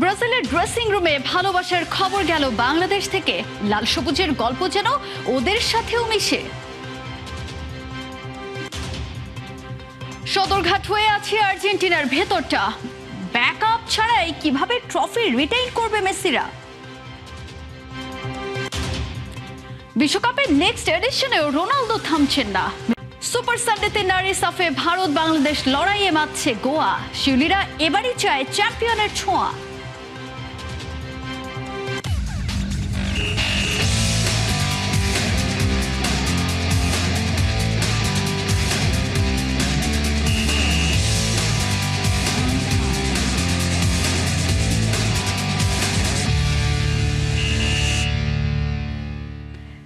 ব্রাজিলের ড্রেসিং রুমে ভালোবাসার খবর গেল বাংলাদেশ থেকে। লাল সবুজের গল্প যেন ওদের সাথেও মিশে। সদরঘাট হয়ে আছে আর্জেন্টিনার ভেতরটা। ব্যাকআপ ছাড়াই কিভাবে ট্রফি রিটেইন করবে মেসিরা? বিশ্বকাপের নেক্সট এডিশনেও রোনালদো থামছেন না। সুপার সানডেতে নারী সাফে ভারত বাংলাদেশ লড়াইয়ে মাতছে গোয়া। শিউলিরা এবারই চায় চ্যাম্পিয়নের ছোঁয়া।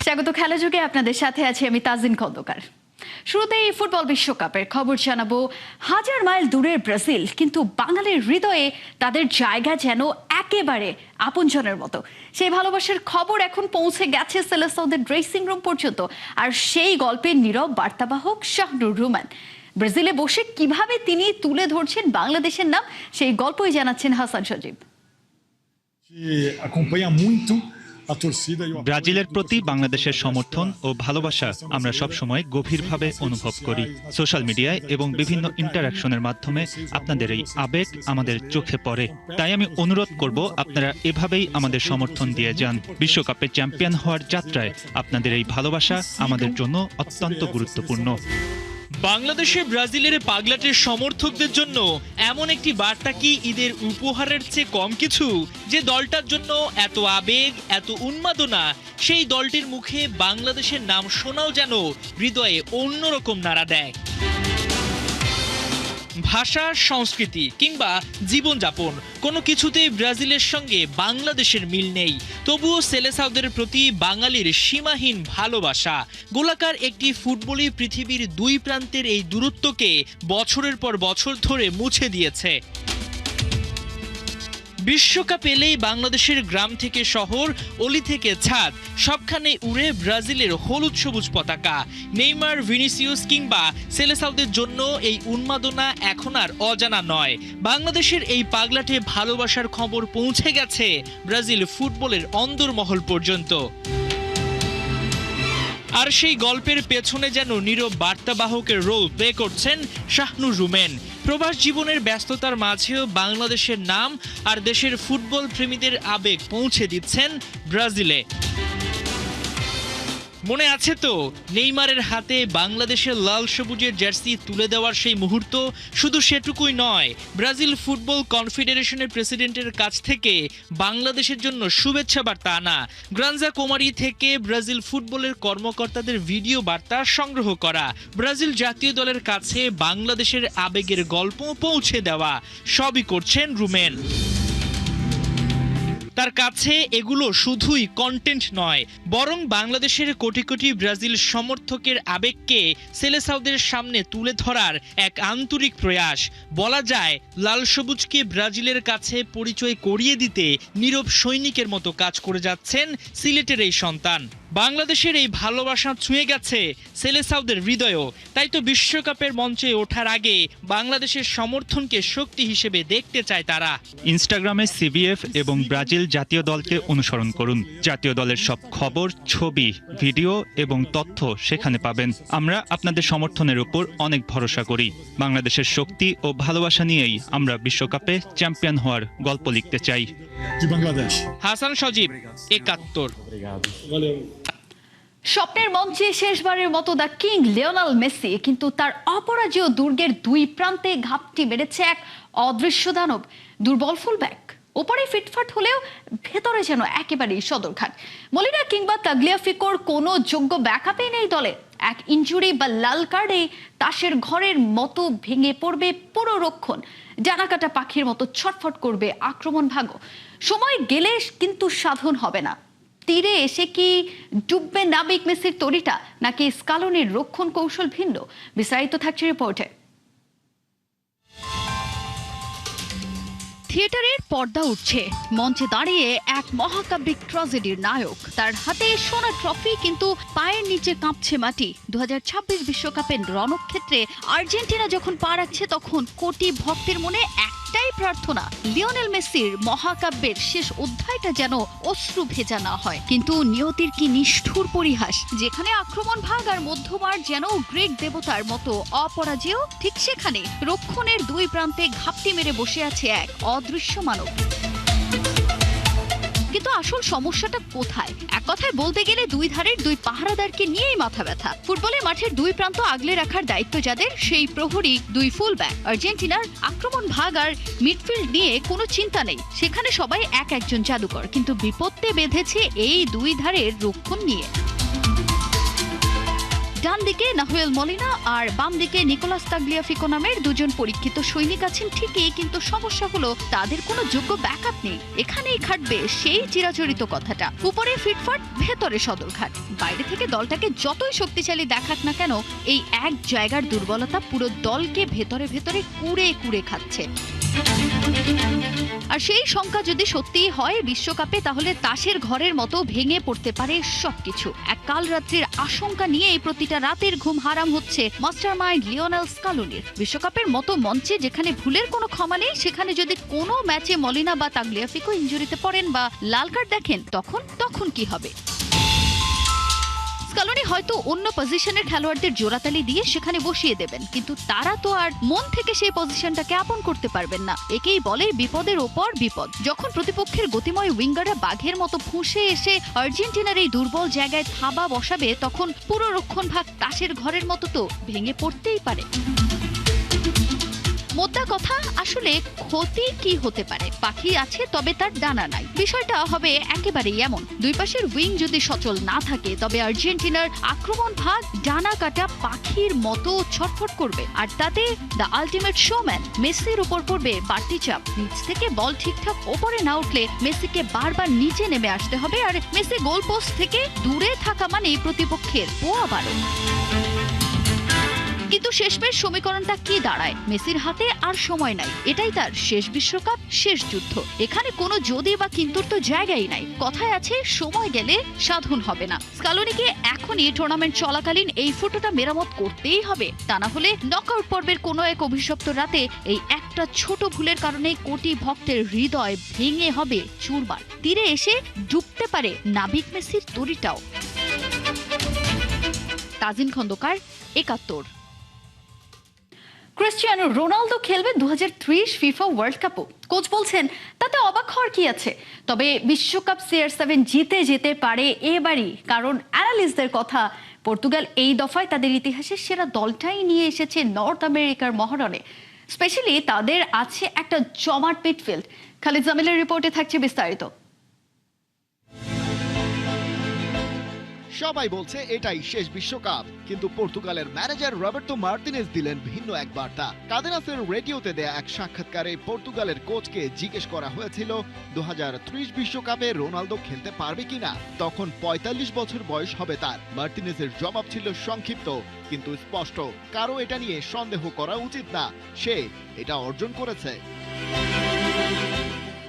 স্বাগত খেলা যুগে, আপনাদের সাথে আছি আমি তাজিন খন্দকার। শুরুতেই ফুটবল বিশ্বকাপের খবর জানাবো। হাজার মাইল দূরের ব্রাজিল, কিন্তু বাঙালির হৃদয়ে তাদের জায়গা যেন একেবারে আপনজনের মতো। সেই ভালোবাসার খবর এখন পৌঁছে গেছে সেলেসাওদের ড্রেসিং রুম পর্যন্ত। আর সেই গল্পের নীরব বার্তাবাহক শাহনুর রহমান ব্রাজিলে বসে কিভাবে তিনি তুলে ধরছেন বাংলাদেশের নাম, সেই গল্পই জানাচ্ছেন হাসান সজীব। ব্রাজিলের প্রতি বাংলাদেশের সমর্থন ও ভালোবাসা আমরা সব সময় গভীরভাবে অনুভব করি। সোশ্যাল মিডিয়ায় এবং বিভিন্ন ইন্টারঅ্যাকশনের মাধ্যমে আপনাদের এই আবেগ আমাদের চোখে পড়ে। তাই আমি অনুরোধ করব, আপনারা এভাবেই আমাদের সমর্থন দিয়ে যান। বিশ্বকাপে চ্যাম্পিয়ন হওয়ার যাত্রায় আপনাদের এই ভালোবাসা আমাদের জন্য অত্যন্ত গুরুত্বপূর্ণ। বাংলাদেশে ব্রাজিলের পাগলাটের সমর্থকদের জন্য এমন একটি বার্তা কি ঈদের উপহারের চেয়ে কম কিছু? যে দলটার জন্য এত আবেগ, এত উন্মাদনা, সেই দলটির মুখে বাংলাদেশের নাম শোনাও যেন হৃদয়ে অন্যরকম নাড়া দেয়। ভাষা, সংস্কৃতি কিংবা জীবনযাপন কোনো কিছুতেই ব্রাজিলের সঙ্গে বাংলাদেশের মিল নেই। তবুও সেলেসাওদের প্রতি বাঙালির সীমাহীন ভালোবাসা। গোলাকার একটি ফুটবলই পৃথিবীর দুই প্রান্তের এই দূরত্বকে বছরের পর বছর ধরে মুছে দিয়েছে। বিশ্বকাপ এলেই বাংলাদেশের গ্রাম থেকে শহর, অলি থেকে ছাদ, সবখানে উড়ে ব্রাজিলের হলুদ সবুজ পতাকা। নেইমার, ভিনিসিয়াস কিংবা সেলেসাওদের জন্য এই উন্মাদনা এখন আর অজানা নয়। বাংলাদেশের এই পাগলাটে ভালোবাসার খবর পৌঁছে গেছে ব্রাজিল ফুটবলের অন্দরমহল পর্যন্ত। আর সেই গল্পের পেছনে যেন নীরব বার্তাবাহকের রোল প্লে করছেন শাহনুর রহমান। প্রবাস জীবনের ব্যস্ততার মাঝেও বাংলাদেশের নাম আর দেশের ফুটবল প্রেমীদের আবেগ পৌঁছে দিচ্ছেন ব্রাজিলে। মনে আছে তো নেইমারের হাতে বাংলাদেশের লাল সবুজের জার্সি তুলে দেওয়ার সেই মুহূর্ত? শুধু সেটুকুই নয়, ব্রাজিল ফুটবল কনফেডারেশনের প্রেসিডেন্টের কাছ থেকে বাংলাদেশের জন্য শুভেচ্ছা বার্তা আনা, গ্রানজা কোমারি থেকে ব্রাজিল ফুটবলের কর্মকর্তাদের ভিডিও বার্তা সংগ্রহ করা, ব্রাজিল জাতীয় দলের কাছে বাংলাদেশের আবেগের গল্প পৌঁছে দেওয়া, সবই করছেন রুমেন। তার কাছে এগুলো শুধুই কন্টেন্ট নয়, বরং বাংলাদেশের কোটি কোটি ব্রাজিল সমর্থকের আবেগকে সেলেসাওদের সামনে তুলে ধরার এক আন্তরিক প্রয়াস। বলা যায়, লাল সবুজকে ব্রাজিলের কাছে পরিচয় করিয়ে দিতে নীরব সৈনিকের মতো কাজ করে যাচ্ছেন সিলেটের এই সন্তান। বাংলাদেশের এই ভালোবাসা ছুঁয়ে গেছে সেলেসাওদের হৃদয়ও। তাই তো বিশ্বকাপের মঞ্চে ওঠার আগে বাংলাদেশের সমর্থনকে শক্তি হিসেবে দেখতে চায় তারা। ইনস্টাগ্রামে সিবিএফ এবং ব্রাজিল জাতীয় দলকে অনুসরণ করুন। জাতীয় দলের সব খবর, ছবি, ভিডিও এবং তথ্য সেখানে পাবেন। আমরা আপনাদের সমর্থনের উপর অনেক ভরসা করি। বাংলাদেশের শক্তি ও ভালোবাসা নিয়েই আমরা বিশ্বকাপে চ্যাম্পিয়ন হওয়ার গল্প লিখতে চাই। হাসান সজীব, ৭১। স্বপ্নের মঞ্চে শেষবারের মতো দ্য কিং লিওনেল মেসি, কিন্তু তার অপরাজেয় দুর্গের দুই প্রান্তে ঘাপটি মেরেছে এক অদৃশ্য দানব। দুর্বল ফুলব্যাক, ওপরে ফিটফাট হলেও ভেতরে যেন একেবারেই সদরঘাট। মলিনা কিংবা তাগলিয়াফিকোর কোনো যোগ্য ব্যাকআপই নেই দলে। এক ইনজুরি বা লাল কার্ডে তাসের ঘরের মতো ভেঙে পড়বে পুরো রক্ষণ। ডানাকাটা পাখির মতো ছটফট করবে আক্রমণ ভাগো। সময় গেলে কিন্তু সাধন হবে না। তীরে এসে কি ডুববে নাবিক মেসির তরিটা, নাকি স্কালোনির রক্ষণ কৌশল ভিন্ন? বিস্তারিত থাকছে রিপোর্টে। থিয়েটারের পর্দা উঠছে, মঞ্চে দাঁড়িয়ে এক মহাকাব্যিক ট্র্যাজেডির নায়ক। তার হাতে সোনা ট্রফি, কিন্তু পায়ের নিচে কাঁপছে মাটি। 2026 বিশ্বকাপের রণক্ষেত্রে আর্জেন্টিনা যখন পা রাখছে, তখন কোটি ভক্তের মনে এক একটাই প্রার্থনা, লিওনেল মেসির মহাকাব্যের শেষ অধ্যায়টা যেন অশ্রু ভেজা না হয়। কিন্তু নিয়তির কি নিষ্ঠুর পরিহাস, যেখানে আক্রমণ ভাগ আর মধ্যমার যেন গ্রিক দেবতার মতো অপরাজেয়, ঠিক সেখানে রক্ষণের দুই প্রান্তে ঘাপটি মেরে বসে আছে এক অদৃশ্য মানব। কিন্তু আসল সমস্যাটা কোথায়? এক কথায় বলতে গেলে দুই ধারের দুই পাহারাদারকে নিয়েই মাথা ব্যথা। ফুটবলে মাঠের দুই প্রান্ত আগলে রাখার দায়িত্ব যাদের, সেই প্রহরী দুই ফুল ব্যাক। আর্জেন্টিনার আক্রমণ ভাগ আর মিডফিল্ড নিয়ে কোনো চিন্তা নেই, সেখানে সবাই এক একজন জাদুকর। কিন্তু বিপত্তি বেঁধেছে এই দুই ধারের রক্ষণ নিয়ে। ডান দিকে নাহুয়েল মলিনা আর বাম দিকে নিকোলাস তাগলিয়াফিকো নামের দুজন পরীক্ষিত সৈনিক আছেন ঠিকই, কিন্তু সমস্যা হলো তাদের কোনো যোগ্য ব্যাকআপ নেই। এখানেই খাটবে সেই চিরাচরিত কথাটা, উপরে ফিটফাট, ভেতরে সদরঘাট। বাইরে থেকে দলটাকে যতই শক্তিশালী দেখাক না কেন, এই এক জায়গার দুর্বলতা পুরো দলকে ভেতরে ভেতরে কুড়ে কুড়ে খাচ্ছে। আর সেই শঙ্কা যদি সত্যিই হয় বিশ্বকাপে, তাহলে তাসের ঘরের মতো ভেঙে পড়তে পারে সবকিছু। এক কাল রাত্রির আশঙ্কা নিয়ে এই প্রতিটা রাতের ঘুম হারাম হচ্ছে মাস্টারমাইন্ড লিওনেল স্কালোনির। বিশ্বকাপের মতো মঞ্চে যেখানে ভুলের কোনো ক্ষমা নেই, সেখানে যদি কোনো ম্যাচে মলিনা বা তাগলিয়াফিকো ইনজুরিতে পড়েন বা লাল কার্ড দেখেন, তখন কি হবে? স্কালোনি হয়তো অন্য পজিশনের খেলোয়াড়দের জোড়াতালি দিয়ে সেখানে বসিয়ে দেবেন, কিন্তু তারা তো আর মন থেকে সেই পজিশনটাকে আপন করতে পারবেন না। একেই বলে বিপদের ওপর বিপদ। যখন প্রতিপক্ষের গতিময় উইঙ্গাররা বাঘের মতো ফুঁসে এসে আর্জেন্টিনার এই দুর্বল জায়গায় থাবা বসাবে, তখন পুরো রক্ষণ ভাগ তাসের ঘরের মতো তো ভেঙে পড়তেই পারে। মোদ্দা কথা, আসলে ক্ষতি কি হতে পারে? পাখি আছে তবে তার ডানা নাই। বিষয়টা হবে একেবারেই এমন। দুই পাশের উইং যদি সচল না থাকে, তবে আর্জেন্টিনার আক্রমণ ভাগ ডানা কাটা পাখির মতো ছটফট করবে। আর তাতে দ্য আলটিমেট শোম্যান মেসির উপর পড়বে বাড়তি চাপ। নিচ থেকে বল ঠিকঠাক ওপরে না উঠলে মেসিকে বারবার নিচে নেমে আসতে হবে, আর মেসি গোলপোস্ট থেকে দূরে থাকা মানে প্রতিপক্ষের পোয়া বারো। কিন্তু শেষমেশ সমীকরণটা কি দাঁড়ায়? মেসির হাতে আর সময় নাই, এটাই তার শেষ বিশ্বকাপ, শেষ যুদ্ধ। এখানে কোনো যদি বা কিন্তুর তো জায়গাই নাই। কথায় আছে, সময় গেলে সাধন হবে না। স্কালোনিকে এখনই টুর্নামেন্ট চলাকালীন এই ফুটোটা মেরামত করতেই হবে, তা না হলে নকআউট পর্বের কোনো এক অভিশপ্ত রাতে এই একটা ছোট ভুলের কারণে কোটি ভক্তের হৃদয় ভেঙে হবে চুরমার। তীরে এসে ডুবতে পারে নাবিক মেসির তরিটাও। তাজিন খন্দকার, ৭১। ক্রিস্টিয়ানো রোনালদো খেলবে 2030 ফিফা ওয়ার্ল্ড কাপও। কোচ বলছেন তাতে অবাক হওয়ার কি আছে, তবে বিশ্বকাপ CR7 জিতে যেতে পারে এবারই। কারণ অ্যানালিস্টদের কথা, পর্তুগাল এই দফায় তাদের ইতিহাসের সেরা দলটাই নিয়ে এসেছে নর্থ আমেরিকার মহারণে। স্পেশালি তাদের আছে একটা জমাট মিডফিল্ড। খালিদ জামিলের রিপোর্টে থাকছে বিস্তারিত। সবাই বলছে এটাই শেষ বিশ্বকাপ, কিন্তু পর্তুগালের ম্যানেজার রবার্তো মার্টিনেজ দিলেন ভিন্ন এক বার্তা। কাদেনাসের রেডিওতে দেয়া এক সাক্ষাৎকারে পর্তুগালের কোচকে জিজ্ঞেস করা হয়েছিল 2030 বিশ্বকাপে রোনালদো খেলতে পারবে কিনা। তখন 45 বছর বয়স হবে তার। মার্টিনেজের জবাব ছিল সংক্ষিপ্ত কিন্তু স্পষ্ট, কারো এটা নিয়ে সন্দেহ করা উচিত না, সে এটা অর্জন করেছে।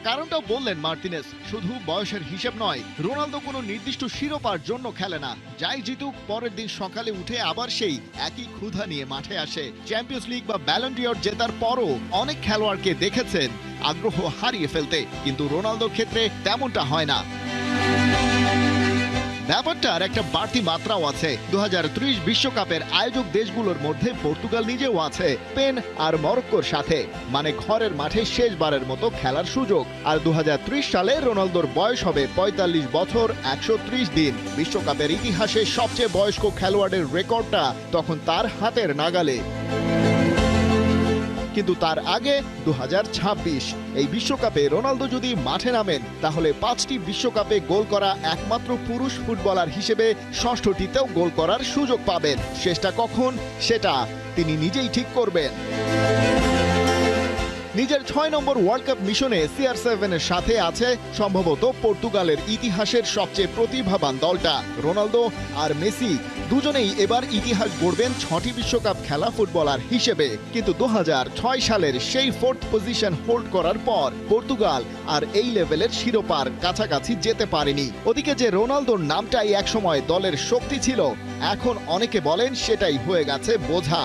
কারণটাও বললেন মার্টিনেজ, শুধু বয়সের হিসেব নয়, রোনালদো কোনো নির্দিষ্ট শিরোপার জন্য খেলে না। যাই জিতুক, পরের দিন সকালে উঠে আবার সেই একই ক্ষুধা নিয়ে মাঠে আসে। চ্যাম্পিয়ন্স লিগ বা ব্যালন ডি'অর জেতার পরও অনেক খেলোয়াড়কে দেখেছেন আগ্রহ হারিয়ে ফেলতে, কিন্তু রোনালদোর ক্ষেত্রে তেমনটা হয় না। ব্যাপারটার একটা বাড়তি মাত্রাও আছে। 2030 বিশ্বকাপের আয়োজক দেশগুলোর মধ্যে পর্তুগাল নিজেও আছে, স্পেন আর মরক্কোর সাথে। মানে ঘরের মাঠে শেষবারের মতো খেলার সুযোগ। আর 2030 সালে রোনালদোর বয়স হবে 45 বছর 130 দিন। বিশ্বকাপের ইতিহাসে সবচেয়ে বয়স্ক খেলোয়াড়ের রেকর্ডটা তখন তার হাতের নাগালে। কিন্তু তার আগে 2026 এই বিশ্বকাপে রোনালদো যদি মাঠে নামেন, তাহলে 5টি বিশ্বকাপে গোল করা একমাত্র পুরুষ ফুটবলার হিসেবে 6টিতেও গোল করার সুযোগ পাবেন। শেষটা কখন, সেটা তিনি নিজেই ঠিক করবেন। নিজের 6 নম্বর ওয়ার্ল্ড কাপ মিশনে CR7 এর সাথে আছে সম্ভবত পর্তুগালের ইতিহাসের সবচেয়ে প্রতিভাবান দলটা। রোনালদো আর মেসি দুজনেই এবার ইতিহাস গড়বেন 6টি বিশ্বকাপ খেলা ফুটবলার হিসেবে। কিন্তু 2006 সালের সেই 4th পজিশন হোল্ড করার পর পর্তুগাল আর এই লেভেলের শিরোপার কাছাকাছি যেতে পারেনি। ওদিকে যে রোনালদোর নামটাই একসময় দলের শক্তি ছিল, এখন অনেকে বলেন সেটাই হয়ে গেছে বোঝা।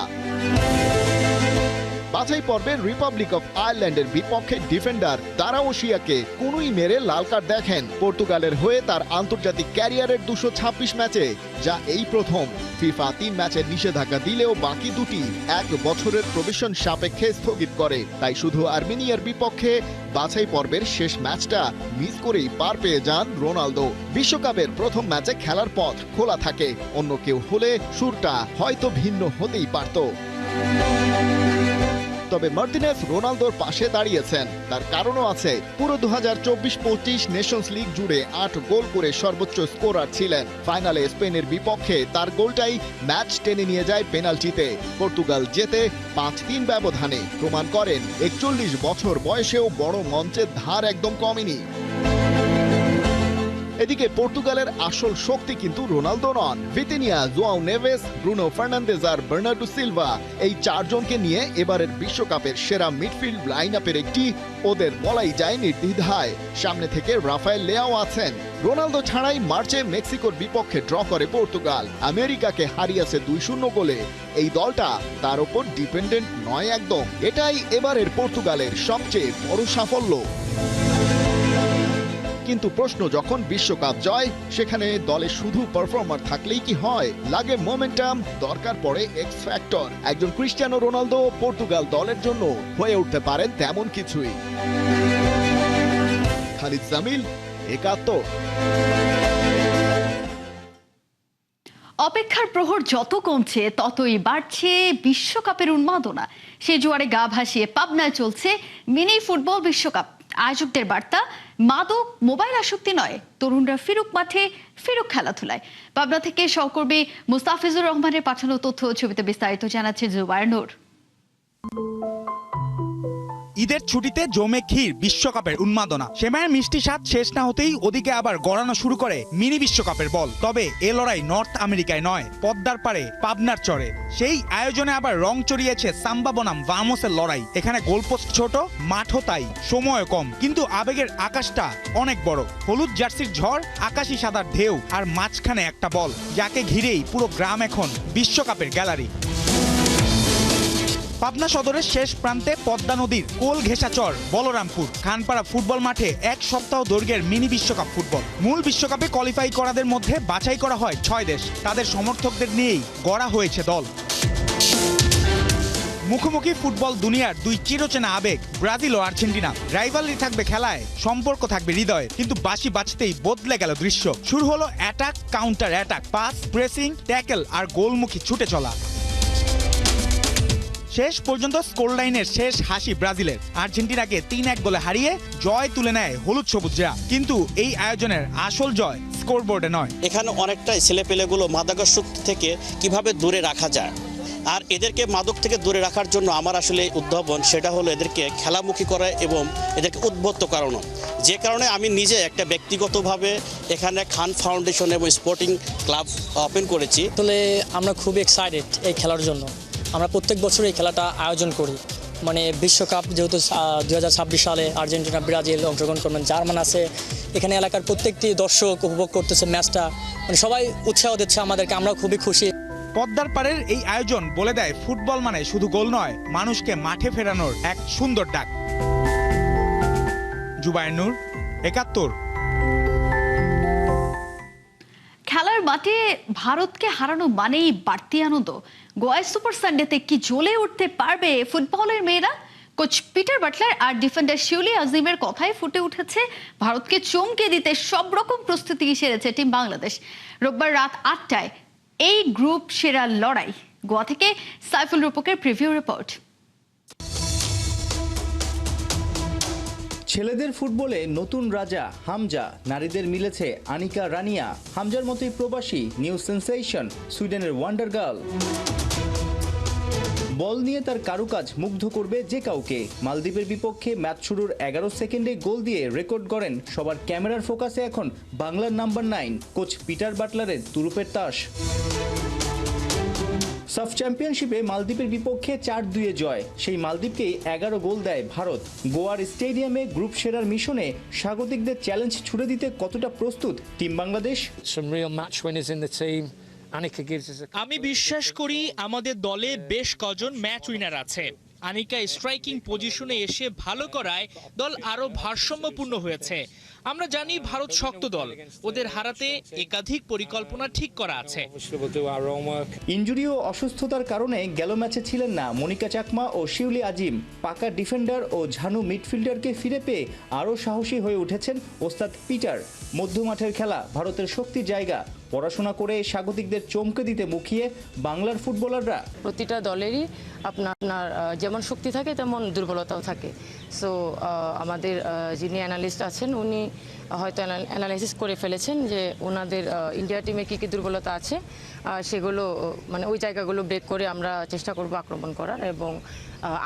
বাছাই পর্বে রিপাবলিক অফ আয়ারল্যান্ডের বিপক্ষে ডিফেন্ডার দারাওশিয়াকে কোনুই মেরে লাল কার্ড দেখেন পর্তুগালের হয়ে তার আন্তর্জাতিক ক্যারিয়ারের 226 ম্যাচে, যা এই প্রথম। ফিফা 3 ম্যাচের নিষেধাজ্ঞা দিলেও বাকি দুটি 1 বছরের প্রবিশন সাপেক্ষে স্থগিত করে। তাই শুধু আর্মেনিয়ার বিপক্ষে বাছাই পর্বের শেষ ম্যাচটা মিস করেই পার পেয়ে যান রোনালদো। বিশ্বকাপের প্রথম ম্যাচে খেলার পথ খোলা থাকে, অন্য কেউ হলে সুরটা হয়তো ভিন্ন হতেই পারত। তবে মার্টিনেজ রোনালদোর পাশে দাঁড়িয়েছেন, তার কারণও আছে। পুরো 2024-25 নেশনস লিগ জুড়ে 8 গোল করে সর্বোচ্চ স্কোরার ছিলেন। ফাইনালে স্পেনের বিপক্ষে তার গোলটাই ম্যাচ টেনে নিয়ে যায় পেনাল্টিতে। পর্তুগাল জেতে 5-3 ব্যবধানে, প্রমাণ করেন 41 বছর বয়সেও বড় মঞ্চের ধার একদম কমেনি। এদিকে পর্তুগালের আসল শক্তি কিন্তু রোনালদো নন। Vitinha, Joao Neves, Bruno Fernandes আর বার্নার্ডো সিলভা, এই 4 জনকে নিয়ে এবারের বিশ্বকাপের সেরা মিডফিল্ড লাইন আপের একটি ওদের বলাই যায় নির্দ্বিধায়। সামনে থেকে রাফায়েল লেয়াও আছেন। রোনালদো ছাড়াই মার্চে মেক্সিকোর বিপক্ষে ড্র করে পর্তুগাল, আমেরিকাকে হারিয়েছে 2-0 গোলে। এই দলটা তার উপর ডিপেন্ডেন্ট নয় একদম। এটাই এবারের পর্তুগালের সবচেয়ে বড় সাফল্য। কিন্তু প্রশ্ন যখন বিশ্বকাপ জয়, সেখানে দলে শুধু পারফর্মার থাকলেই কি হয়? লাগে মোমেন্টাম, দরকার পড়ে এক্স ফ্যাক্টর। একজন ক্রিস্টিয়ানো রোনালদো পর্তুগাল দলের জন্য হয়ে উঠতে পারেন তেমন কিছুই। খালিদ জামিল, একাত্তর। অপেক্ষার প্রহর যত কমছে ততই বাড়ছে বিশ্বকাপের উন্মাদনা। সে জোয়ারে গা ভাসিয়ে পাবনায় চলছে মিনি ফুটবল বিশ্বকাপ। আয়োজকদের বার্তা, মাদক মোবাইল আসক্তি নয়, তরুণরা ফিরুক মাঠে, ফিরুক খেলাধুলায়। পাবনা থেকে সহকর্মী মুস্তাফিজুর রহমানের পাঠানো তথ্য ছবিতে বিস্তারিত জানাচ্ছে জুবায়ের নূর। ঈদের ছুটিতে জমে ক্ষীর বিশ্বকাপের উন্মাদনা। সেমাইয়ের মিষ্টি স্বাদ শেষ না হতেই ওদিকে আবার গড়ানো শুরু করে মিনি বিশ্বকাপের বল। তবে এ লড়াই নর্থ আমেরিকায় নয়, পদ্মার পারে পাবনার চরে। সেই আয়োজনে আবার রং চড়িয়েছে সাম্বা বনাম ভামোসের লড়াই। এখানে গোলপোস্ট ছোট, মাঠও তাই, সময় কম, কিন্তু আবেগের আকাশটা অনেক বড়। হলুদ জার্সির ঝড়, আকাশি সাদার ঢেউ, আর মাঝখানে একটা বল, যাকে ঘিরেই পুরো গ্রাম এখন বিশ্বকাপের গ্যালারি। পাবনা সদরের শেষ প্রান্তে পদ্মা নদীর কোল ঘেঁষা চর বলরামপুর খানপাড়া ফুটবল মাঠে 1 সপ্তাহ দৈর্ঘ্যের মিনি বিশ্বকাপ ফুটবল। মূল বিশ্বকাপে কোয়ালিফাই করাদের মধ্যে বাছাই করা হয় 6 দেশ। তাদের সমর্থকদের নিয়েই গড়া হয়েছে দল। মুখোমুখি ফুটবল দুনিয়ার 2 চিরচেনা আবেগ, ব্রাজিল ও আর্জেন্টিনা। রাইভালরি থাকবে খেলায়, সম্পর্ক থাকবে হৃদয়ে, কিন্তু বাঁশি বাজতেই বদলে গেল দৃশ্য। শুরু হলো attack, counter attack, pass, pressing, tackle আর গোলমুখী ছুটে চলা। শেষ পর্যন্ত স্কোর লাইনের শেষ হাসি ব্রাজিলের। আর্জেন্টিনাকে 3-1 গোলে হারিয়ে জয় তুলে নেয় হলুদ সবুজরা। কিন্তু এই আয়োজনের আসল জয় স্কোরবোর্ডে নয়। এখানে অনেকটাই ছেলেপেলেগুলো মাদকাসক্তি থেকে কিভাবে দূরে রাখা যায়, আর এদেরকে মাদক থেকে দূরে রাখার জন্য আমার আসলে উদ্ভাবন, সেটা হলো এদেরকে খেলামুখী করা এবং এদেরকে উদ্বুদ্ধ করানো। যে কারণে আমি নিজে একটা ব্যক্তিগতভাবে এখানে খান ফাউন্ডেশন এবং স্পোর্টিং ক্লাব ওপেন করেছি। আসলে আমরা খুব এক্সাইটেড এই খেলার জন্য। আমরা প্রত্যেক বছর এই খেলাটা আয়োজন করি। মানে বিশ্বকাপ যেহেতু 2026 সালে আর্জেন্টিনা ব্রাজিল অংশগ্রহণ করবেন, জার্মান আছে, এখানে এলাকার প্রত্যেকটি দর্শক উপভোগ করতেছে ম্যাচটা, মানে সবাই উৎসাহ দিচ্ছে আমাদেরকে, আমরা খুবই খুশি। পদ্মার পাড়ের এই আয়োজন বলে দেয় ফুটবল মানে শুধু গোল নয়, মানুষকে মাঠে ফেরানোর এক সুন্দর ডাক। জুবায়ের নূর, একাত্তর। খেলার মাঠে ভারতকে হারানো মানেই বাড়তি আনন্দ। গোয়ায় সুপার সানডেতে কি জ্বলে উঠতে পারবে ফুটবলের মেয়েরা? কোচ পিটার বাটলার আর ডিফেন্ডার শিউলি আজিমের কথাই ফুটে উঠেছে ভারতকে চমকে দিতে সব রকম প্রস্তুতি সেরেছে টিম বাংলাদেশ। রোববার রাত 8টায় এই গ্রুপ সেরা লড়াই। গোয়া থেকে সাইফুল রূপকের প্রিভিউ রিপোর্ট। ছেলেদের ফুটবলে নতুন রাজা হামজা, নারীদের মিলেছে আনিকা রানিয়া। হামজার মতোই প্রবাসী নিউ সেন্সেশন, সুইডেনের ওয়ান্ডার গার্ল। বল নিয়ে তার কারুকাজ মুগ্ধ করবে যে কাউকে। মালদ্বীপের বিপক্ষে ম্যাচ শুরুর 11 সেকেন্ডে গোল দিয়ে রেকর্ড করেন সবার ক্যামেরার ফোকাসে এখন বাংলার নাম্বার 9 কোচ পিটার বাটলারের তুরুপের তাস। সাফ চ্যাম্পিয়নশিপে মালদ্বীপের বিপক্ষে 4-2 জয়। সেই মালদ্বীপকেই 11 গোল দেয় ভারত। গোয়ার স্টেডিয়ামে গ্রুপ সেরার মিশনে স্বাগতিকদের চ্যালেঞ্জ ছুড়ে দিতে কতটা প্রস্তুত টিম বাংলাদেশ? আমি বিশ্বাস করি আমাদের দলে বেশ কজন ম্যাচ উইনার আছে। আনিকা স্ট্রাইকিং পজিশনে এসে ভালো করায় দল আরো ভারসাম্যপূর্ণ হয়েছে। আমরা জানি ভারত শক্ত দল, ওদের হারাতে একাধিক পরিকল্পনা ঠিক করা আছে। ইনজুরি ও অসুস্থতার কারণে গেল ম্যাচে ছিলেন না মনিকা চাকমা ও শিউলি আজিম। পাকা ডিফেন্ডার ও ঝানু মিডফিল্ডারকে ফিরে পেয়ে আরও সাহসী হয়ে উঠেছেন ওস্তাদ পিটার। মধ্যমাঠের খেলা ভারতের শক্তির জায়গা। পড়াশোনা করে স্বাগতিকদের চমকে দিতে মুখিয়ে বাংলার ফুটবলাররা। প্রতিটা দলেরই আপনার যেমন শক্তি থাকে তেমন দুর্বলতাও থাকে। সো আমাদের যিনি অ্যানালিস্ট আছেন উনি হয়তো অ্যানালাইসিস করে ফেলেছেন যে ওনাদের ইন্ডিয়া টিমে কী কী দুর্বলতা আছে, সেগুলো মানে ওই জায়গাগুলো ব্রেক করে আমরা চেষ্টা করব আক্রমণ করার, এবং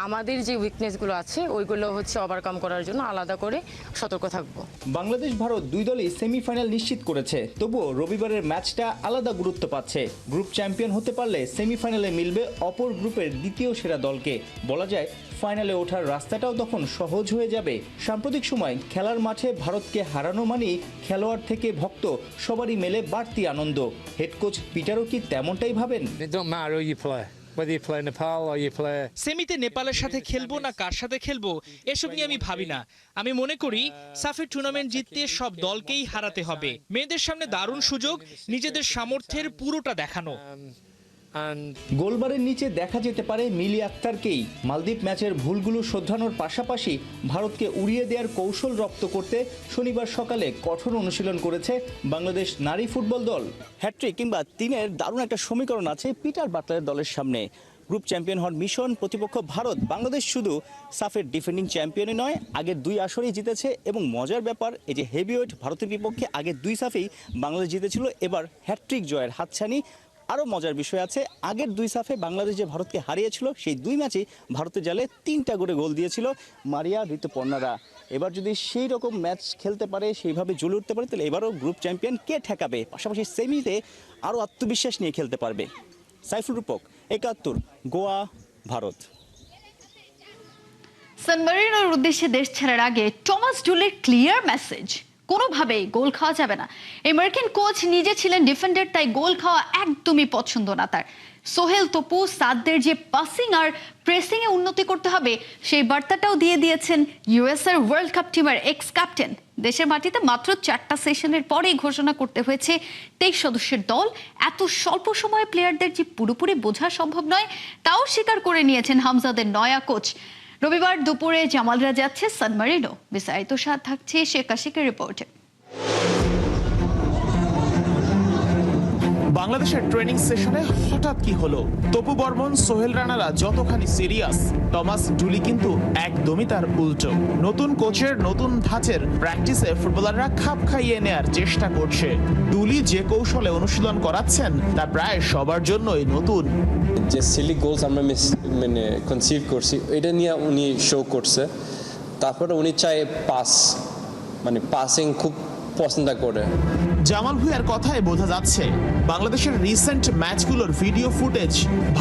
আমাদের যে উইকনেসগুলো আছে ওইগুলো হচ্ছে ওভারকাম করার জন্য আলাদা করে সতর্ক থাকব। বাংলাদেশ ভারত দুই দলই সেমিফাইনাল নিশ্চিত করেছে, তবুও রবিবারের ম্যাচটা আলাদা গুরুত্ব পাচ্ছে। গ্রুপ চ্যাম্পিয়ন হতে পারলে সেমিফাইনালে মিলবে অপর গ্রুপের দ্বিতীয় সেরা দলকে। বলা যায় ফাইনালে ওঠার রাস্তাটাও তখন সহজ হয়ে যাবে। সাম্প্রতিক সময় খেলার মাঠে ভারতকে হারানো মানেই খেলোয়াড় থেকে ভক্ত সবারই মেলে বাড়তি আনন্দ। হেড কোচ পিটারও কি তেমনটাই ভাবেন? সেমিতে নেপালের সাথে খেলবো না কার সাথে খেলবো এসব নিয়ে আমি ভাবি না। আমি মনে করি সাফের টুর্নামেন্ট জিততে সব দলকেই হারাতে হবে। মেয়েদের সামনে দারুণ সুযোগ নিজেদের সামর্থ্যের পুরোটা দেখানো। গোলবারের নিচে দেখা যেতে পারে মিলি আক্তারকেই। মালদ্বীপ ম্যাচের ভুলগুলো শোধরানোর পাশাপাশি ভারতকে উড়িয়ে দেওয়ার কৌশল রপ্ত করতে শনিবার সকালে কঠোর অনুশীলন করেছে বাংলাদেশ নারী ফুটবল দল। হ্যাট্রিক কিংবা 3-এর দারুণ একটা সমীকরণ আছে পিটার বাটলারের দলের সামনে। গ্রুপ চ্যাম্পিয়ন হওয়ার মিশন, প্রতিপক্ষ ভারত। বাংলাদেশ শুধু সাফের ডিফেন্ডিং চ্যাম্পিয়নই নয়, আগের 2 আসরেই জিতেছে। এবং মজার ব্যাপার, এই যে হেভিওয়েট ভারতের বিপক্ষে আগের 2 সাফেই বাংলাদেশ জিতেছিল, এবার হ্যাট্রিক জয়ের হাতছানি। আরও মজার বিষয় আছে, আগের 2 সাফে বাংলাদেশ যে ভারতকে হারিয়েছিল সেই 2 ম্যাচেই ভারতের জালে 3টা করে গোল দিয়েছিল মারিয়া ঋতুপর্ণারা। এবার যদি সেই রকম ম্যাচ খেলতে পারে, সেইভাবে জ্বলে উঠতে পারে, তাহলে এবারও গ্রুপ চ্যাম্পিয়ন কে ঠেকাবে? পাশাপাশি সেমিতে আরও আত্মবিশ্বাস নিয়ে খেলতে পারবে। সাইফুল রূপক, 71, গোয়া, ভারত। সান মেরিনোর উদ্দেশ্যে দেশ ছাড়ার আগে টমাস ডুলের ক্লিয়ার মেসেজ, কোনোভাবেই গোল খাওয়া যাবে না। আমেরিকান কোচ নিজে ছিলেন ডিফেন্ডার, তাই গোল খাওয়া একদমই পছন্দ না তার। সোহেল, তপু, সাদদের যে পাসিং আর প্রেসিং এ উন্নতি করতে হবে সেই বার্তাটাও দিয়ে দিয়েছেন ইউএসএর ওয়ার্ল্ড কাপ টিমের এক্স ক্যাপ্টেন। দেশের মাটিতে মাত্র 4টা সেশনের পরেই ঘোষণা করতে হয়েছে 23 সদস্যের দল। এত স্বল্প সময়ে প্লেয়ারদের যে পুরোপুরি বোঝা সম্ভব নয় তাও স্বীকার করে নিয়েছেন হামজাদের নয়া কোচ। রবিবার দুপুরে জামালরা যাচ্ছে সান মেরিনো। বিস্তারিত সাথ থাকছে শেখ আশিকের রিপোর্টে। বাংলাদেশের ট্রেনিং সেশনে হঠাৎ কি হলো? তপু বর্মন, সোহেল রানারা যতখানি সিরিয়াস, টমাস ডুলি কিন্তু একদমই তার উল্টো। নতুন কোচের নতুন ধাঁচের প্র্যাকটিসে ফুটবলাররা খাপ খাইয়ে নেয়ার চেষ্টা করছে। ডুলি যে কৌশলে অনুশীলন করাচ্ছেন তা প্রায় সবার জন্যই নতুন। যে সিলি গোলস আমরা মানে কনসিভ করছি এটা নিয়ে উনি শো করছে। তারপরে উনি চায় মানে পাসিং খুব পছন্দ করে। জামাল ভুঁইয়ার কথায় বোঝা যাচ্ছে বাংলাদেশের রিসেন্ট ম্যাচগুলোর ভিডিও ফুটেজ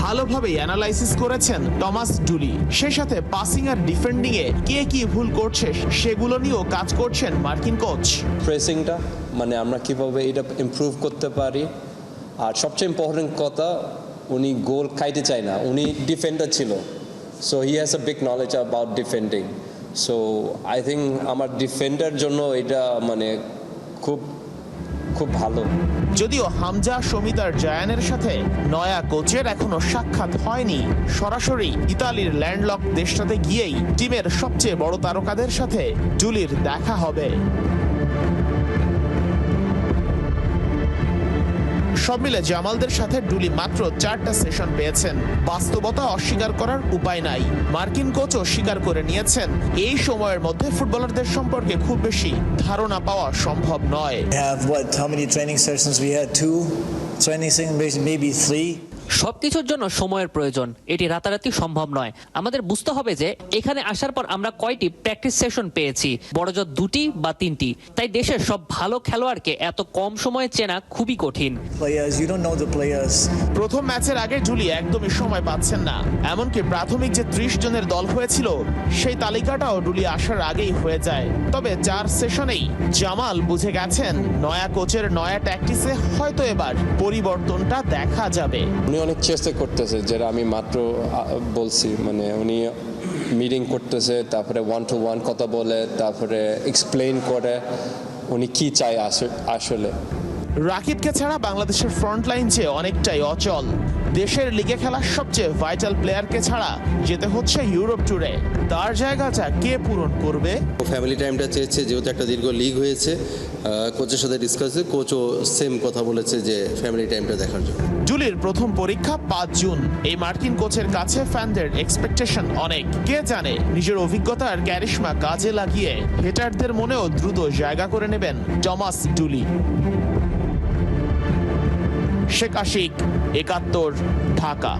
ভালোভাবে অ্যানালাইসিস করেছেন টমাস ডুলি। সেই সাথে পাসিং আর ডিফেন্ডিং এ কে কি ভুল করছে সেগুলো নিয়েও কাজ করছেন মার্কিন কোচ। প্রেসিংটা মানে আমরা কিভাবে এটা ইমপ্রুভ করতে পারি, আর সবচেয়ে ইম্পর্টেন্ট কথা উনি গোল খাইতে চায় না, উনি ডিফেন্ডার ছিল। So he has a big knowledge about defending. So I think আমার ডিফেন্ডার জন্য এটা মানে খুব ভালো। যদিও হামজা, সমিত আর জায়ানের সাথে নয়া কোচের এখনো সাক্ষাৎ হয়নি, সরাসরি ইতালির ল্যান্ডলক দেশটাতে গিয়েই টিমের সবচেয়ে বড় তারকাদের সাথে ডুলির দেখা হবে। সব মিলে জামালদের সাথে ডুলি মাত্র 4টা সেশন পেয়েছেন। বাস্তবতা অস্বীকার করার উপায় নাই। মার্কিন কোচও স্বীকার করে নিয়েছেন এই সময়ের মধ্যে ফুটবলারদের সম্পর্কে খুব বেশি ধারণা পাওয়া সম্ভব নয়। সবকিছুর জন্য সময়ের প্রয়োজন, এটি রাতারাতি সম্ভব নয়। আমাদের বুঝতে হবে যে এখানে আসার পর আমরা কয়টি প্র্যাকটিস সেশন পেয়েছি, বড়জোর 2টি বা 3টি। তাই দেশের সব ভালো খেলোয়াড়কে এত কম সময়ে চেনা খুবই কঠিন। প্রথম ম্যাচের আগে জুলি একদমই সময় পাচ্ছেন না। এমনকি প্রাথমিক যে 30 জনের দল হয়েছিল সেই তালিকাটাও ডুলি আসার আগেই হয়ে যায়। তবে 4 সেশনেই জামাল বুঝে গেছেন নয়া কোচের নয়া ট্যাকটিসে হয়তো এবার পরিবর্তনটা দেখা যাবে। উনি অনেক চেষ্টা করতেছে, যেটা আমি মাত্র বলছি, মানে উনি মিটিং করতেছে, তারপরে 1-to-1 কথা বলে, তারপরে এক্সপ্লেইন করে উনি কি চায় আসলে। রাকিবকে ছাড়া বাংলাদেশের ফ্রন্ট লাইন যে অনেকটাই অচল। দেশের লিগে খেলা সবচেয়ে ভাইটাল প্লেয়ারকে ছাড়া যেতে হচ্ছে ইউরোপ ট্যুরে। তার জায়গাটা কে পূরণ করবে? ফ্যামিলি টাইমটা চেয়েছে, যেহেতু একটা দীর্ঘ লিগ হয়েছে, কোচের সাথে ডিসকাস, কোচও সেম কথা বলেছে যে ফ্যামিলি টাইমটা দেখার জন্য। জুলির প্রথম পরীক্ষা 5 জুন। এই মার্কিন কোচের কাছে ফ্যানদের এক্সপেকটেশন অনেক। কে জানে নিজের অভিজ্ঞতার ক্যারিশমা কাজে লাগিয়ে হেটারদের মনেও দ্রুত জায়গা করে নেবেন টমাস ডুলি। শেখ আশিক, 71, ঢাকা।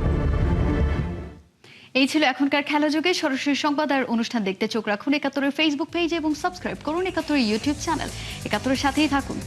এই ছিল এখনকার খেলা যুগে। সরাসরি সংবাদ আর অনুষ্ঠান দেখতে চোখ রাখুন 71-এর ফেসবুক পেজ এবং সাবস্ক্রাইব করুন 71-এর ইউটিউব চ্যানেল। 71-এর সাথেই থাকুন।